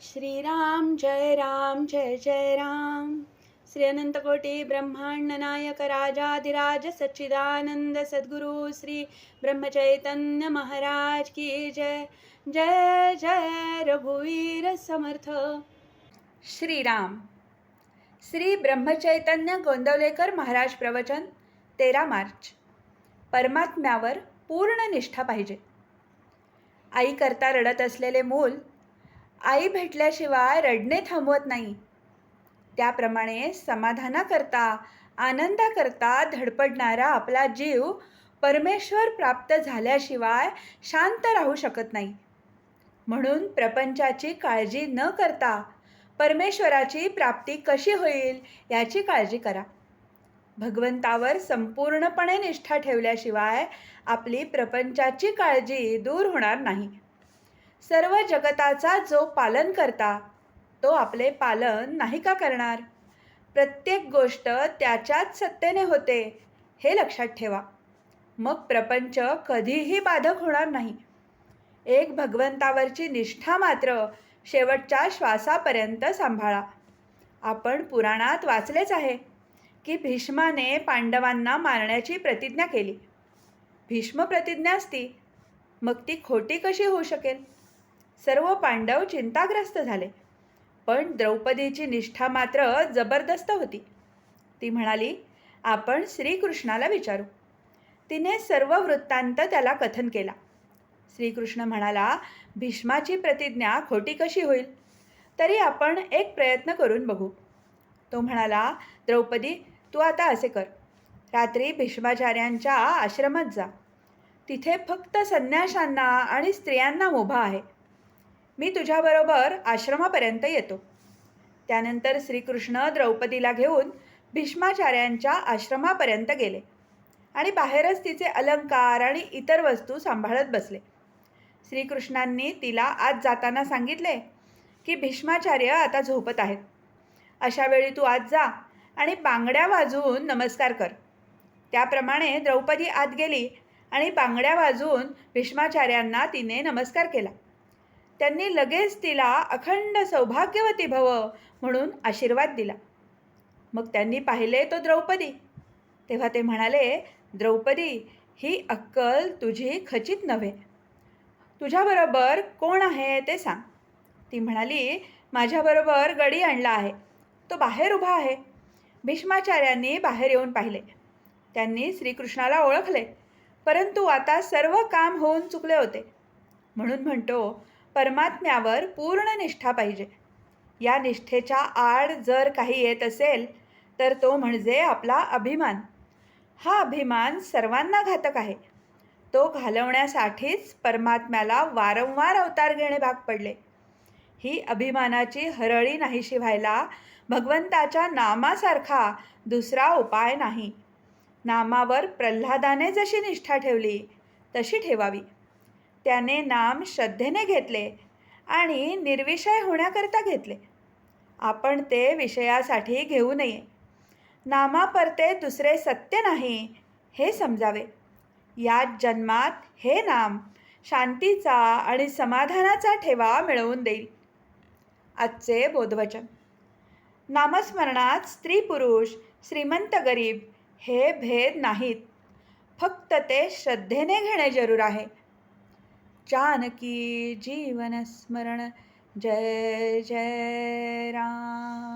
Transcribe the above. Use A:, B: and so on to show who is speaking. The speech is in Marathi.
A: श्रीराम जय जय राम. श्री अनंतकोटी ब्रह्मांड नायक राजाधिराज सच्चिदानंद सद्गुरु श्री ब्रह्मचैतन्य महाराज की जय. जय जय रघुवीर समर्थ. श्रीराम. श्री ब्रह्मचैतन्य गोंदवलेकर महाराज प्रवचन 13 मार्च. परमात्म्यावर पूर्ण निष्ठा पाहिजे. आई करता रडत असलेले मूल आई भेटल्याशिवाय रडणे थांबवत नाही. त्याप्रमाणे समाधानाकरता आनंदाकरता धडपडणारा आपला जीव परमेश्वर प्राप्त झाल्याशिवाय शांत राहू शकत नाही. म्हणून प्रपंचाची काळजी न करता परमेश्वराची प्राप्ती कशी होईल याची काळजी करा. भगवंतावर संपूर्णपणे निष्ठा ठेवल्याशिवाय आपली प्रपंचाची काळजी दूर होणार नाही. सर्व जगताचा जो पालन करता तो आपले पालन नाही का करणार? प्रत्येक गोष्ट त्याच्याच सत्तेने होते हे लक्षात ठेवा. मग प्रपंच कधीही बाधक होणार नाही. एक भगवंतावरची निष्ठा मात्र शेवटच्या श्वासापर्यंत सांभाळा. आपण पुराणात वाचलेच आहे की भीष्माने पांडवांना मारण्याची प्रतिज्ञा केली. भीष्म प्रतिज्ञा असती मग ती खोटी कशी होऊ शकेल? सर्व पांडव चिंताग्रस्त झाले. पण द्रौपदीची निष्ठा मात्र जबरदस्त होती. ती म्हणाली, आपण श्रीकृष्णाला विचारू. तिने सर्व वृत्तांत त्याला कथन केला. श्रीकृष्ण म्हणाला, भीष्माची प्रतिज्ञा खोटी कशी होईल? तरी आपण एक प्रयत्न करून बघू. तो म्हणाला, द्रौपदी, तू आता असे कर. रात्री भीष्माचार्यांच्या आश्रमात जा. तिथे फक्त संन्याशांना आणि स्त्रियांना मुभा आहे. मी तुझ्याबरोबर आश्रमापर्यंत येतो. त्यानंतर श्रीकृष्ण द्रौपदीला घेऊन भीष्माचार्यांच्या आश्रमापर्यंत गेले आणि बाहेरच तिचे अलंकार आणि इतर वस्तू सांभाळत बसले. श्रीकृष्णांनी तिला आत जाताना सांगितले की भीष्माचार्य आता झोपत आहेत. अशा वेळी तू आत जा आणि बांगड्या वाजवून नमस्कार कर. त्याप्रमाणे द्रौपदी आत गेली आणि बांगड्या वाजवून भीष्माचार्यांना तिने नमस्कार केला. त्यांनी लगेच तिला अखंड सौभाग्यवती भव म्हणून आशीर्वाद दिला. मग त्यांनी पाहिले तो द्रौपदी. तेव्हा ते म्हणाले, द्रौपदी, ही अक्कल तुझी खचित नव्हे. तुझ्याबरोबर कोण आहे ते सांग. ती म्हणाली, माझ्याबरोबर गडी आणला आहे. तो बाहेर उभा आहे. भीष्माचार्यांनी बाहेर येऊन पाहिले. त्यांनी श्रीकृष्णाला ओळखले, परंतु आता सर्व काम होऊन चुकले होते. म्हणून म्हणतो, परमात्म्यावर पूर्ण निष्ठा पाहिजे. या निष्ठेच्या आड जर काही येत असेल तर तो म्हणजे आपला अभिमान. हा अभिमान सर्वांना घातक आहे. तो घालवण्यासाठीच परमात्म्याला वारंवार अवतार घेणे भाग पडले. ही अभिमानाची हरळी नाहीशी व्हायला भगवंताच्या नामासारखा दुसरा उपाय नाही. नामावर प्रल्हादाने जशी निष्ठा ठेवली तशी ठेवावी. त्याने नाम श्रद्धेने घेतले आणि निर्विषय होण्याकरता घेतले. आपण ते विषयासाठी घेऊ नये. नामापरते दुसरे सत्य नाही हे समजावे. याच जन्मात हे नाम शांतीचा आणि समाधानाचा ठेवा मिळवून देईल. आजचे बोधवचन. नामस्मरणात स्त्री पुरुष, श्रीमंत गरीब हे भेद नाहीत. फक्त ते श्रद्धेने घेणे जरूर आहे. जानकी जीवन स्मरण. जय जय राम.